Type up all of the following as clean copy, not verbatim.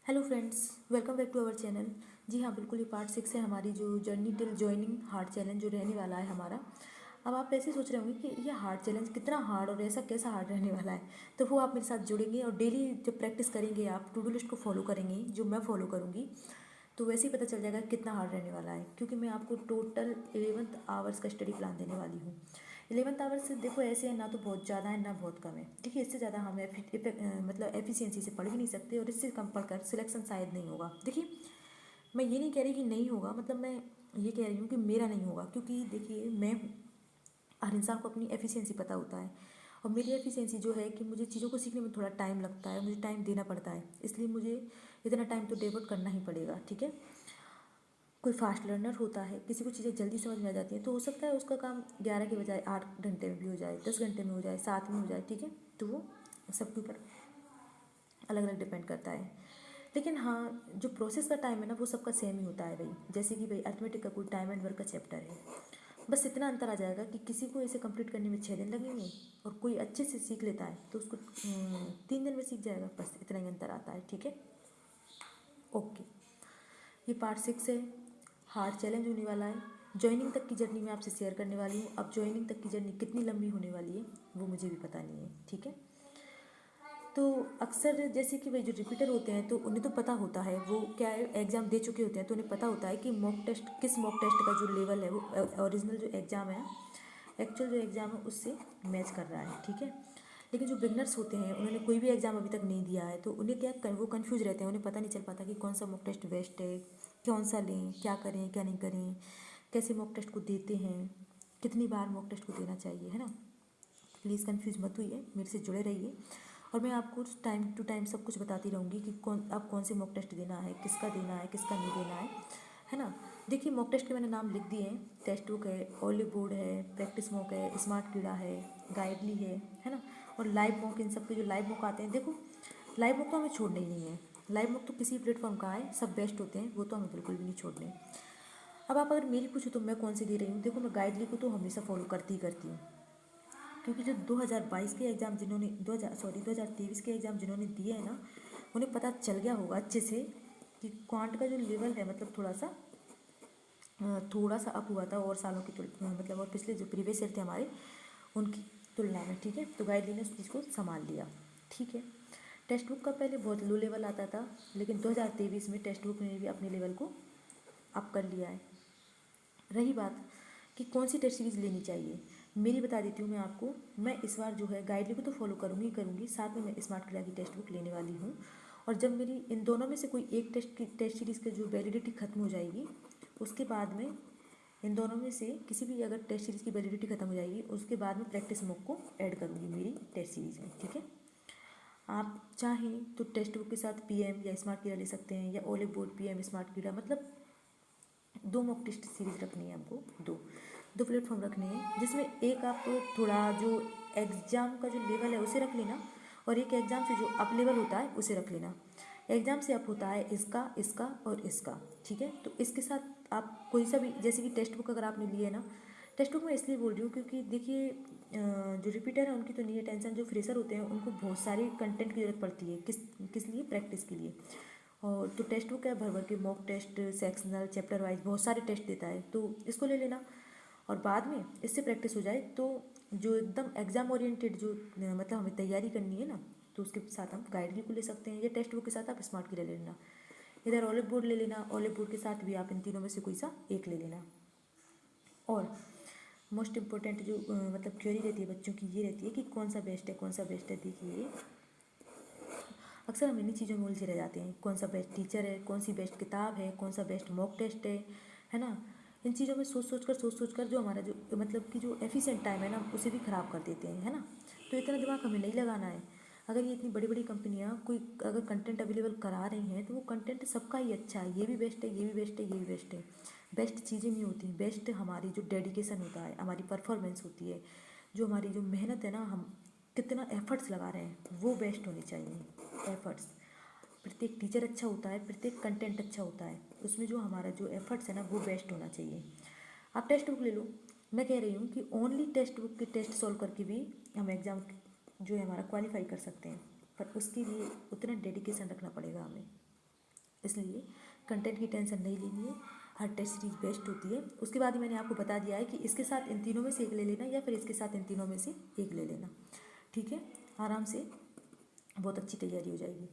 Hello friends, welcome back to our channel. जी हाँ, बिल्कुल ये पार्ट 6 है हमारी जो journey till joining hard challenge जो रहने वाला है हमारा। अब आप ऐसे सोच रहे होंगे कि ये हार्ड चैलेंज कितना हार्ड और ऐसा कैसा हार्ड रहने वाला है। तो वो आप मेरे साथ जुड़ेंगे और डेली जब प्रैक्टिस करेंगे, आप टू डू लिस्ट को फॉलो करेंगे जो मैं फॉलो करूँगी, तो वैसे ही पता चल जाएगा कितना हार्ड रहने वाला है। क्योंकि मैं आपको टोटल 11 आवर्स का स्टडी प्लान देने वाली हूँ। 11 आवर्स देखो ऐसे है, ना तो बहुत ज़्यादा है ना बहुत कम है। देखिए, इससे ज़्यादा हम मतलब एफिशिएंसी से पढ़ भी नहीं सकते और इससे कम पढ़कर सिलेक्शन शायद नहीं होगा। देखिए, मैं ये नहीं कह रही कि नहीं होगा, मतलब मैं ये कह रही हूँ कि मेरा नहीं होगा। क्योंकि देखिए, मैं हर इंसान को अपनी एफिशिएंसी पता होता है और मेरी एफिशिएंसी जो है कि मुझे चीज़ों को सीखने में थोड़ा टाइम लगता है, मुझे टाइम देना पड़ता है, इसलिए मुझे इतना टाइम तो डेवोट करना ही पड़ेगा। ठीक है, कोई फास्ट लर्नर होता है, किसी को चीज़ें जल्दी समझ में आ जाती हैं, तो हो सकता है उसका काम 11 के बजाय 8 घंटे में भी हो जाए, 10 घंटे में हो जाए, 7 में हो जाए। ठीक है, तो वो सबके ऊपर अलग अलग डिपेंड करता है। लेकिन हाँ, जो प्रोसेस का टाइम है ना वो सबका सेम ही होता है भाई। जैसे कि भाई अर्थमेटिक का कोई टाइम एंड वर्क का चैप्टर है, बस इतना अंतर आ जाएगा कि किसी को इसे कंप्लीट करने में 6 दिन लगेंगे और कोई अच्छे से सीख लेता है तो उसको 3 दिन में सीख जाएगा। बस इतना ही अंतर आता है। ठीक है, ओके। ये पार्ट 6 है, हार्ड चैलेंज होने वाला है। ज्वाइनिंग तक की जर्नी मैं आपसे शेयर करने वाली हूँ। अब ज्वाइनिंग तक की जर्नी कितनी लंबी होने वाली है वो मुझे भी पता नहीं है। ठीक है, तो अक्सर जैसे कि भाई जो रिपीटर होते हैं तो उन्हें तो पता होता है, वो क्या है, एग्ज़ाम दे चुके होते हैं तो उन्हें पता होता है कि मॉक टेस्ट किस मॉक टेस्ट का जो लेवल है वो ओरिजिनल जो एग्ज़ाम है, एक्चुअल जो एग्ज़ाम है उससे मैच कर रहा है। ठीक है, लेकिन जो बिगनर्स होते हैं उन्होंने कोई भी एग्ज़ाम अभी तक नहीं दिया है तो उन्हें क्या वो कन्फ्यूज रहते हैं, उन्हें पता नहीं चल पाता कि कौन सा मॉक टेस्ट बेस्ट है, कौन सा लें, क्या करें क्या नहीं करें, कैसे मॉक टेस्ट को देते हैं, कितनी बार मॉक टेस्ट को देना चाहिए, है ना। प्लीज़ कंफ्यूज मत हुई मेरे से जुड़े रहिए और मैं आपको टाइम टू टाइम सब कुछ बताती रहूँगी कि कौन से मॉक टेस्ट देना है, किसका देना है, किसका नहीं देना है ना। देखिए, मॉक टेस्ट के मैंने नाम लिख दिए हैं। टेस्ट बुक है, ओलिव बोर्ड है, प्रैक्टिस मॉक है, स्मार्ट कीड़ा है, गाइडली है ना। और लाइव मॉक, इन सब के जो लाइव मॉक आते हैं, देखो लाइव मॉक तो हमें छोड़ने ही नहीं है। लाइव मॉक तो किसी प्लेटफॉर्म का है, सब बेस्ट होते हैं, वो तो हमें बिल्कुल भी नहीं छोड़ने। अब आप अगर मेरी पूछो तो मैं कौन सी दे रही हूँ, देखो मैं गाइडली को तो हमेशा फॉलो करती ही करती हूँ। क्योंकि जो 2022 के एग्ज़ाम जिन्होंने 2023 के एग्ज़ाम जिन्होंने दिए हैं ना, उन्हें पता चल गया होगा अच्छे से कि क्वांट का जो लेवल है, मतलब थोड़ा सा अप हुआ था और सालों की मतलब और पिछले जो प्रीवियस ईयर थे हमारे उनकी तुलना में। ठीक है, तो गाइडलाइन ने उस चीज़ को संभाल लिया। ठीक है, टेक्स्ट बुक का पहले बहुत लो लेवल आता था, लेकिन 2023 में टेक्स्ट बुक ने भी अपने लेवल को अप कर लिया है। रही बात कि कौन सी टेस्ट सीरीज़ लेनी चाहिए, मेरी बता देती हूँ मैं आपको। मैं इस बार जो है गाइडली को तो फॉलो करूँगी ही करूँगी, साथ में मैं स्मार्ट क्रिया की टेक्स्ट बुक लेने वाली हूँ। और जब मेरी इन दोनों में से कोई एक टेस्ट सीरीज़ की जो वैलिडिटी खत्म हो जाएगी, उसके बाद में इन दोनों में से किसी भी अगर टेस्ट सीरीज़ की वैलिडिटी खत्म हो जाएगी, उसके बाद में प्रैक्टिस बुक को ऐड करूँगी मेरी टेस्ट सीरीज़ में। ठीक है, आप चाहें तो टेक्स्ट बुक के साथ पीएम या स्मार्ट कीड़ा ले सकते हैं, या ओलिव बोर्ड पीएम स्मार्ट कीड़ा, मतलब 2 मॉक टेस्ट सीरीज रखनी है हमको, दो प्लेटफॉर्म रखने हैं, जिसमें एक आप थोड़ा जो एग्ज़ाम का जो लेवल है उसे रख लेना और एक एग्ज़ाम से जो अप लेवल होता है उसे रख लेना। एग्ज़ाम से अप होता है इसका, इसका और इसका। ठीक है, तो इसके साथ आप कोई सा भी, जैसे कि टेक्स्ट बुक अगर आपने ली है ना, टेक्स्ट बुक मैं इसलिए बोल रही हूँ क्योंकि देखिए जो रिपीटर है उनकी तो नहीं है टेंशन, जो फ्रेशर होते हैं उनको बहुत सारे कंटेंट की ज़रूरत पड़ती है, किस किस लिए, प्रैक्टिस के लिए। और तो टेक्स्ट बुक है भर भर के, mock test, sectional, chapter wise बहुत सारे टेस्ट देता है, तो इसको ले लेना। और बाद में इससे प्रैक्टिस हो जाए तो जो एकदम एग्ज़ाम ओरिएंटेड जो मतलब हमें तैयारी करनी है ना, तो उसके साथ हम गाइडली को ले सकते हैं, या टेक्स्ट बुक के साथ आप स्मार्ट की ले लेना। इधर ओलिव बोर्ड ले लेना, ओलिव बोर्ड के साथ भी आप इन तीनों में से कोई सा एक ले लेना। और मोस्ट इम्पोर्टेंट जो मतलब क्वेरी रहती है बच्चों की, ये रहती है कि कौन सा बेस्ट है, कौन सा बेस्ट है। देखिए, अक्सर हम इन्हीं चीज़ों में उलझे रह जाते हैं, कौन सा बेस्ट टीचर है, कौन सी बेस्ट किताब है, कौन सा बेस्ट मॉक टेस्ट है ना। इन चीज़ों में सोच कर जो हमारा जो मतलब कि जो एफिशिएंट टाइम है ना, उसे भी ख़राब कर देते हैं, है ना। तो इतना दिमाग हमें नहीं लगाना है। अगर ये इतनी बड़ी बड़ी कंपनियां कोई अगर कंटेंट अवेलेबल करा रही हैं तो वो कंटेंट सबका ही अच्छा है, ये भी बेस्ट है, ये भी बेस्ट है, ये भी बेस्ट है। बेस्ट चीज़ें नहीं होती, बेस्ट हमारी जो डेडिकेशन होता है, हमारी परफॉर्मेंस होती है, जो हमारी जो मेहनत है ना, हम कितना एफर्ट्स लगा रहे हैं, वो बेस्ट होनी चाहिए। एफर्ट्स, प्रत्येक टीचर अच्छा होता है, प्रत्येक कंटेंट अच्छा होता है, उसमें जो हमारा जो एफर्ट्स है ना वो बेस्ट होना चाहिए। आप टेक्स्ट बुक ले लो, मैं कह रही हूँ कि ओनली टेक्स्ट बुक के टेस्ट सॉल्व करके भी हम एग्ज़ाम जो है हमारा क्वालिफाई कर सकते हैं, पर उसके लिए उतना डेडिकेशन रखना पड़ेगा हमें। इसलिए कंटेंट की टेंशन नहीं लेनी है, हर टेस्ट सीरीज बेस्ट होती है। उसके बाद ही मैंने आपको बता दिया है कि इसके साथ इन तीनों में से एक ले लेना या फिर इसके साथ इन तीनों में से एक ले लेना, ठीक है। आराम से बहुत अच्छी तैयारी हो जाएगी।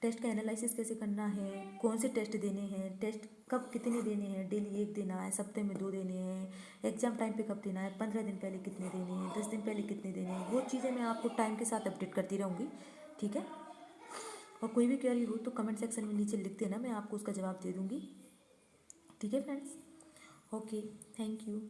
टेस्ट का एनालिसिस कैसे करना है, कौन से टेस्ट देने हैं, टेस्ट कब कितने देने हैं, डेली 1 देना है, सप्ते में 2 देने हैं, एग्जाम टाइम पे कब देना है, 15 दिन पहले कितने देने हैं, 10 दिन पहले कितने देने हैं, वो चीज़ें मैं आपको टाइम के साथ अपडेट करती रहूँगी, ठीक है। और कोई भी क्वेरी हो तो कमेंट सेक्शन में नीचे लिख देना, मैं आपको उसका जवाब दे दूँगी, ठीक है फ्रेंड्स। Okay, thank you.